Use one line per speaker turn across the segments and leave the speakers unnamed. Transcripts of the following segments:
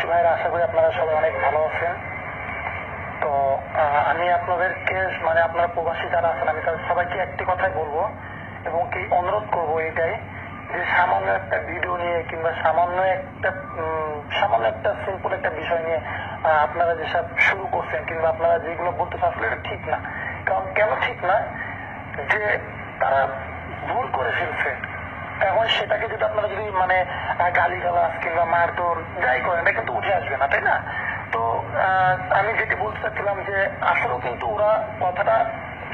ভাইরা, আশা করি আপনারা সবাই অনেক ভালো আছেন। তো আমি আপনাদেরকে আপনারা প্রবাসী যারা আছেন, আমি তাদের সবাইকে একটি কথাই বলবো এবং কি অনুরোধ করবো এটাই, যে সামান্য একটা ভিডিও নিয়ে কিংবা সামান্য একটা সিম্পল একটা বিষয় নিয়ে আপনারা যেসব শুরু করছেন কিংবা আপনারা যেগুলো বলতেছেন আসলে এটা ঠিক না। কারণ কেন ঠিক না, যে তারা ভুল করে ফেলছে। এখন সেটাকে যদি আপনারা যদি গালিগালাজ কিংবা মারধর যাই করেন, এটা কিন্তু উঠে আসবে না, তাই না? তো আমি যেটি বলতে চাচ্ছিলাম যে আসলেও কিন্তু ওরা কথাটা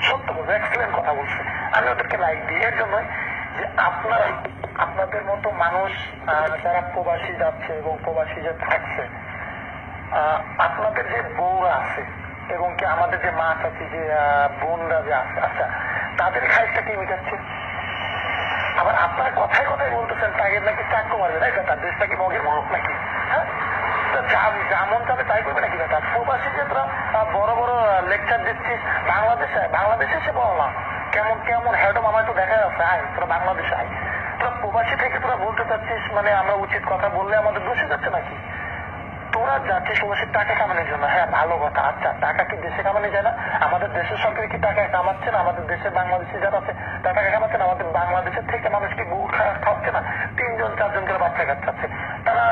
সত্য বলছে, এক্সেলেন্ট কথা বলছে। আমি ওদেরকে লাইক দিই এর জন্য যে আপনারা আপনাদের মতো মানুষ যারা প্রবাসী যাচ্ছে এবং প্রবাসী যে থাকছে, আপনাদের যে বউরা আছে এবং কি আমাদের যে মা চাচি যে বোনরা যে আছে, আচ্ছা তাদের খাইজটা কি মিটাচ্ছে? আবার আপনারা কথায় কথায় বলতেছেন টাইগের নাকি চাকু মারবে, তাই তার দেশটা কি মগের মুখ নাকি? হ্যাঁ, যেমন যাবে তাই করবে নাকি? তার প্রবাসী যে তোরা বড় বড় লেকচার দিচ্ছিস বাংলাদেশে এসে বল না, কেমন কেমন হ্যাডম আমার তো দেখা যাচ্ছে। আয় তোরা বাংলাদেশে আয়, তোরা প্রবাসী থেকে তোরা বলতে চাচ্ছিস আমরা উচিত কথা বললে আমাদের দোষে যাচ্ছে নাকি? তোরা যাচ্ছিস প্রবাসীর টাকা কামানোর জন্য, হ্যাঁ ভালো কথা। আচ্ছা টাকা কি দেশে কামানো যায় না? আমাদের দেশের সরকার কি টাকা কামাচ্ছে না? আমাদের দেশের বাংলাদেশি যারা আছে তারা টাকা কামাচ্ছে না? আমাদের বাংলাদেশের থেকে মানুষ কি বউ খাওয়াচ্ছে না? 3-4 করে বাচ্চা খাচ্ছে। তারা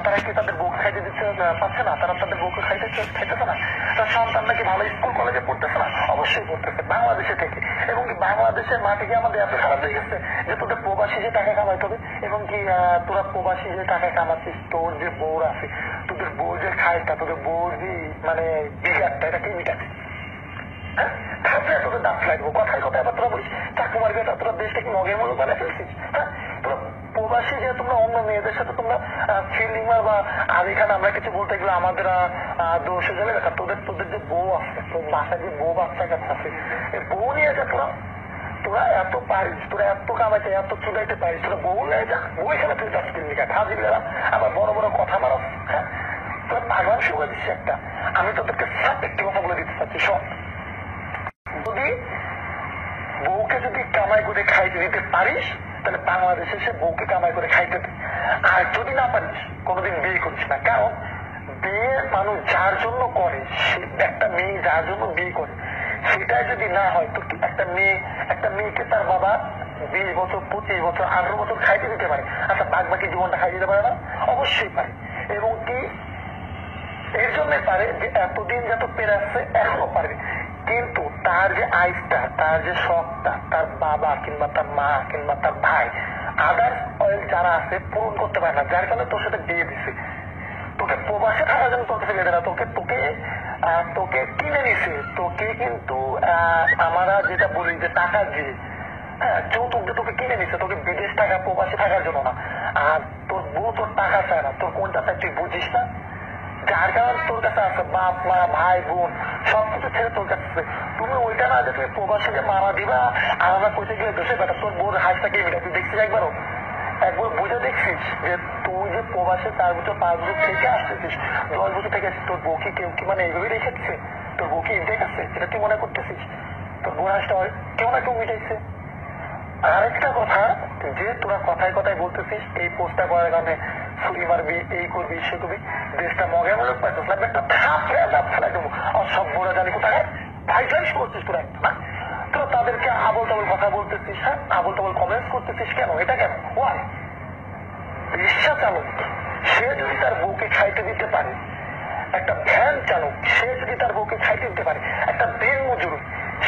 তারা কি তাদের বউ খাইতে দিচ্ছে পাচ্ছে না? তারা তাদের বউকে খাইতেছে না? তার সন্তান নাকি ভালো স্কুল কলেজে পড়তেছে না? অবশ্যই পড়তেছে বাংলাদেশে থেকে। এবং কি বাংলাদেশের মাঠে কি আমাদের এত খারাপ হয়ে গেছে যে তোদের প্রবাসী যে টাকা কামাইতে হবে? এবং কি তোরা প্রবাসী যে টাকা কামাচ্ছিস, তোর যে বউর আছে, তোদের বউ যে খাইটা, তোদের বউর যে বিঘারটা, এটা কি মিটাচ্ছে? হ্যাঁ, তোদের দাঁত লাগবো কথায় কথায়। আবার তোরা বলিস চাকু মারবে, তোরা দেশটা কি মগের মতো বানিয়ে ফেলছিস? হ্যাঁ, তোরা প্রবাসী যে তোমরা অন্য মেয়েদের সাথে তোমরা ফিল্ডিং বা আর এখানে আমরা কিছু বলতে গেলে আমাদের দোষ হয়ে যাবে। দেখা তোদের তোদের যে বউ আছে, তোর বাসায় যে বউ বাচ্চা কাচ্চা আছে, এই বউ নিয়ে যা তোরা এত পারিস, তোরা এত কামাইতে এত চুলাইতে পারিস, তোরা বউ নিয়ে যা, বউ এখানে তুই যাচ্ছিস ফিল্ডিং ফাঁসি দিলাম, আবার বড় বড় কথা মারাস। হ্যাঁ, তোরা ভাগবান শুরু করে দিচ্ছি একটা। আমি তোদেরকে একটি কথা বলে দিতে চাচ্ছি, সব যদি বউকে যদি কামাই করে খাইতে দিতে পারিস তাহলে বাংলাদেশে সে বউকে কামাই করে খাইতে দে। আর যদি না পারিস কোনোদিন বিয়ে করিস না। কারণ বিয়ে মানুষ যার জন্য করে, একটা মেয়ে যার জন্য বিয়ে করে, সেটাই যদি না হয় তো একটা মেয়েকে তার বাবা 20 বছর 25 বছর 18 বছর খাইতে দিতে পারে। আচ্ছা বাকি জীবনটা খাই দিতে পারে না? অবশ্যই পারে। এবং কি এর জন্য পারে যে এতদিন যত পেরে আসছে এখনো পারে। কিন্তু তার যে আইসটা, তার যে শখটা, তার বাবা কিংবা তার মা কিংবা তার ভাই আদার্স যারা আছে পূরণ করতে পারে না, যার কারণে তোর সাথে বিয়ে দিছে। তোকে প্রবাসে থাকার জন্য তোর কাছে বেঁধে না, তোকে কিনে নিছে। তোকে কিন্তু আমরা যেটা বলি যে টাকা দিয়ে, হ্যাঁ যৌতুক দিয়ে তোকে কিনে নিছে। তোকে বিদেশ টাকা প্রবাসে থাকার জন্য না। আর তোর বউ তোর টাকা চায় না, তোর কোনটা চায় তুই বুঝিস না। যার কারণে তোর কাছে আছে বাপ মা ভাই বোন সবকিছু ছেড়ে তোর কাছে। তুমি ওইটা না যে তুমি প্রবাসী যে মারা দিবা আর আমরা কইতে গেলে দেশে বেটা তোর বোর হাসটা কে মেটা তুই দেখছিস একবার বুঝে দেখছিস যে তুই যে প্রবাসে 4 বছর 5 বছর থেকে আসতেছিস, 10 বছর থেকে আসছিস, তোর বউকে কেউ কি এইভাবে রেখেছে? তোর বউকে ইন্টেক আছে এটা তুই মনে করতেছিস? তোর বোর হাসটা কেউ না কেউ মিটাইছে। আরেকটা কথা, যে তোরা কথায় কথায় বলতেছিস এই পোস্টটা করার কারণে ছুরি মারবি, এই করবি সে করবি, দেশটা মগে মনে পাইছিস না, একটা ফেলাই দেবো। অসভ্যরা জানি কোথায় ভাইসাইস করছিস তোরা না? তোরা তাদেরকে আবল তাবল কথা বলতেছিস, হ্যাঁ আবল তাবল কমেন্টস করতেছিস কেন? এটা কেন? ওয়াই? রিক্সা চালক সে যদি তার বউকে খাইতে দিতে পারে, একটা ভ্যান চালক সে যদি তার বউকে খাইতে দিতে পারে, একটা দিন মজুর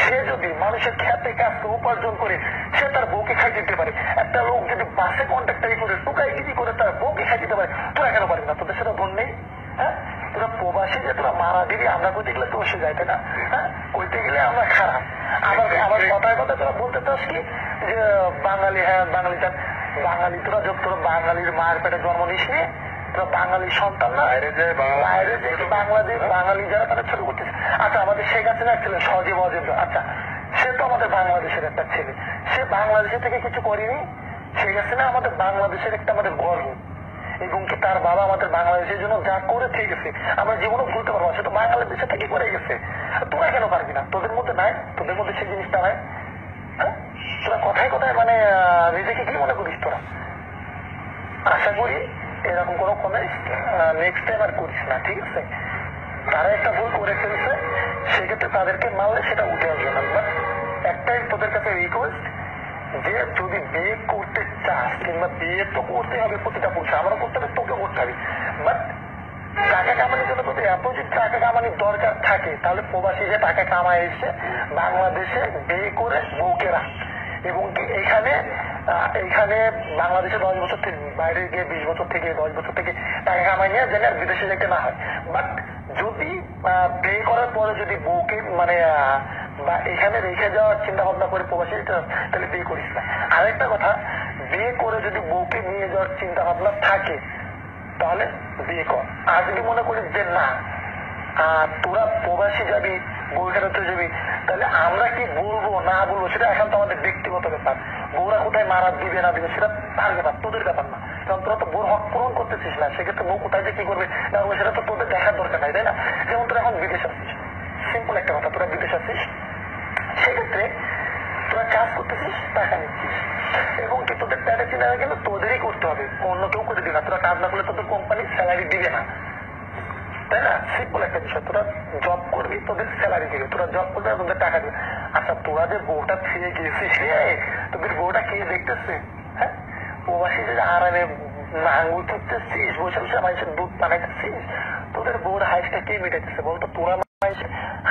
সে যদি মানুষের খেতে কাজ উপার্জন করে সে তার বউকে খাই দিতে পারে, একটা লোক যদি বাসে কন্ট্রাক্টারি করে টুকাইগিরি করে তার বউকে খাই দিতে পারে, তোরা কেন পারবি না? তোদের সেটা ধন নেই? হ্যাঁ, তোরা প্রবাসী যে তোরা মারা দিবি আমরা কইতে গেলে দোষে যাইতে না, হ্যাঁ কইতে গেলে আমরা খারাপ। আবার কথায় কথা তোরা বলতে চাস কি যে বাঙালি, হ্যাঁ বাঙালি তোরা বাঙালির মায়ের পেটে জন্ম নিস নি, তোরা বাঙালির সন্তান না? বাইরে যে বাঙালি যারা তারা ছোট করতেছে। আচ্ছা আমাদের শেখ হাসিনা ছিল সজীব অজেন্দ্র, আচ্ছা সে তো আমাদের বাংলাদেশের একটা ছেলে, সে বাংলাদেশের থেকে কিছু করেনি। শেখ হাসিনা আমাদের বাংলাদেশের একটা আমাদের গর্ব। এবং কি তার বাবা আমাদের বাংলাদেশের জন্য যা করে থেকে গেছে আমরা জীবনও ভুলতে পারবো না, সে তো বাংলাদেশে থেকে করে গেছে। তোরা কেন পারবি না? তোদের মধ্যে নাই? তোদের মধ্যে সেই জিনিসটা নাই? হ্যাঁ, তোরা কথায় কথায় নিজেকে কি মনে করিস তোরা? আশা করি এরকম কোনো কমেন্ট নেক্সট টাইম আর করিস না, ঠিক আছে? তারা একটা ভুল করে ফেলছে, সেক্ষেত্রে তাদেরকে মারলে সেটা উঠে আসবে না। বাট একটাই তোদের কাছে রিকোয়েস্ট, যে যদি বিয়ে করতে চাস, কিংবা বিয়ে তো করতে হবে প্রতিটা পুরুষ, আমারও করতে হবে, তোকে করতে হবে, বাট টাকা কামানোর জন্য তোদের এত যদি টাকা কামানোর দরকার থাকে, তাহলে প্রবাসী যে টাকা কামায় এসে বাংলাদেশে বিয়ে করে বউকে রাখ, এবং এখানে এইখানে বাংলাদেশে 10 বছর থেকে বাইরে গিয়ে 20 বছর থেকে 10 বছর থেকে টাকা কামাই নিয়ে যেন আর বিদেশে যেতে না হয়। বাট যদি বিয়ে করার পরে যদি বউকে মানে বা এখানে রেখে যাওয়ার চিন্তা ভাবনা করে প্রবাসী তাহলে বিয়ে করিস না। আরেকটা কথা, বিয়ে করে যদি বউকে নিয়ে যাওয়ার চিন্তা ভাবনা থাকে তাহলে বিয়ে কর। আর যদি মনে করিস যে না তোরা প্রবাসী যাবি, বউ ফেরতে যাবি, তাহলে আমরা কি বলবো না বলবো সেটা এখন তো আমাদের ব্যক্তিগত ব্যাপার। বউরা কোথায় মারা দিবে না দিবে সেটা তার ব্যাপার, তোদের ব্যাপার না। কারণ তোরা তো বউর হক পূরণ করতেছিস না, সেক্ষেত্রে বউ কোথায় যে কি করবে না সেটা তো তোদের দেখার দরকার নাই, তাই না? যেমন তোরা এখন বিদেশ আসছিস, সিম্পল একটা কথা, তোরা বিদেশ আসছিস, সেক্ষেত্রে তোরা কাজ করতেছিস, টাকা নিচ্ছিস, এবং কি তোদের টাকা চিন্তা কিন্তু তোদেরই করতে হবে, অন্য কেউ করে দিবে না। তোরা কাজ না করলে তোদের কোম্পানি স্যালারি দিবে না, তাই না? সিম্পল একটা বিষয়, তোরা জব করবি, তোদের স্যালারি দিবে, তোরা জব করবে, তোদের টাকা দিবে। আচ্ছা, তোরা যে বউটা ছেড়ে গেছিস রে, তোদের বউটা কে দেখতেছে? হ্যাঁ, প্রবাসী যে আরামে আঙ্গুল তুলতেছিস, বসে বসে মানুষের দুধ বানাইতেছিস, তোদের বউর হাইসটা কে মিটাইতেছে বলতো? তোরা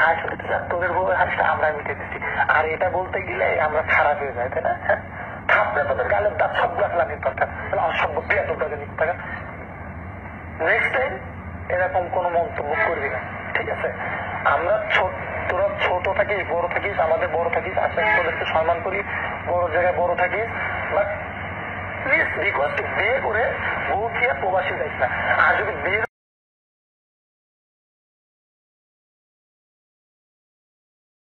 হাঁস মিটাইতেছে, আর তোদের বউর হাঁসটা আমরা মিটাইতেছি। আর এটা বলতে গেলে আমরা খারাপ হয়ে যায়, তাই না? থাপড়ে তোদের গালের দাঁত সব লাগলানির দরকার, তাহলে অসভ্য প্রিয়া তোর টাকা। নেক্সট টাইম এরকম কোন মন্তব্য করবি না, ঠিক আছে? আমরা তোরা ছোট থাকিস, বড় থাকিস, আমাদের বড় থাকিস, আশা তোদেরকে সম্মান করি, বড় জায়গায় বড় থাকিস, বাট প্লিজ রিকোয়েস্ট, বিয়ে করে বউ খেয়ে প্রবাসী যাইস না। আর যদি বিয়ে